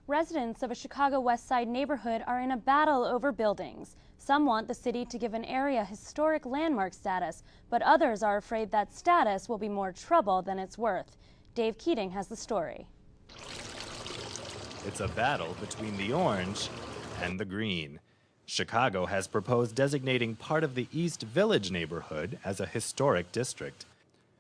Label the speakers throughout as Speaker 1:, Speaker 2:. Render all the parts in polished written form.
Speaker 1: Residents of a Chicago West Side neighborhood are in a battle over buildings. Some want the city to give an area historic landmark status, but others are afraid that status will be more trouble than it's worth. Dave Keating has the story.
Speaker 2: It's a battle between the orange and the green. Chicago has proposed designating part of the East Village neighborhood as a historic district.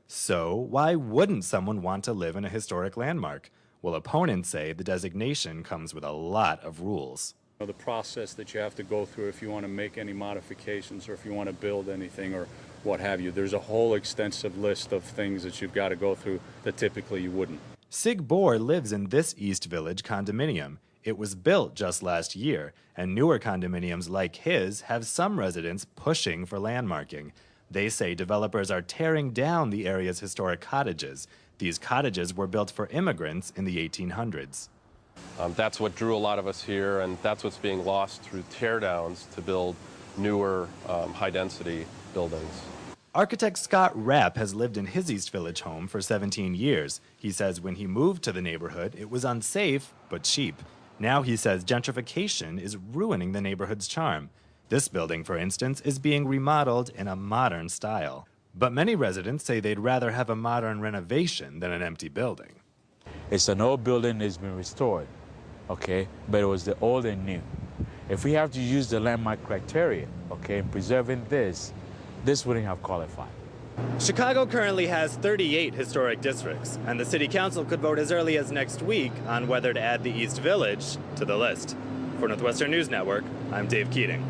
Speaker 2: So why wouldn't someone want to live in a historic landmark? Well, opponents say the designation comes with a lot of rules.
Speaker 3: The process that you have to go through if you want to make any modifications or if you want to build anything or what have you. There's a whole extensive list of things that you've got to go through that typically you wouldn't.
Speaker 2: Sig Bohr lives in this East Village condominium. It was built just last year, and newer condominiums like his have some residents pushing for landmarking. They say developers are tearing down the area's historic cottages. These cottages were built for immigrants in the 1800s.
Speaker 4: That's what drew a lot of us here, and that's what's being lost through teardowns to build newer, high-density buildings.
Speaker 2: Architect Scott Rapp has lived in his East Village home for 17 years. He says when he moved to the neighborhood, it was unsafe but cheap. Now he says gentrification is ruining the neighborhood's charm. This building, for instance, is being remodeled in a modern style. But many residents say they'd rather have a modern renovation than an empty building.
Speaker 5: It's an old building that's been restored, okay? But it was the old and new. If we have to use the landmark criteria, okay, in preserving this wouldn't have qualified.
Speaker 2: Chicago currently has 38 historic districts, and the city council could vote as early as next week on whether to add the East Village to the list. For Northwestern News Network, I'm Dave Keating.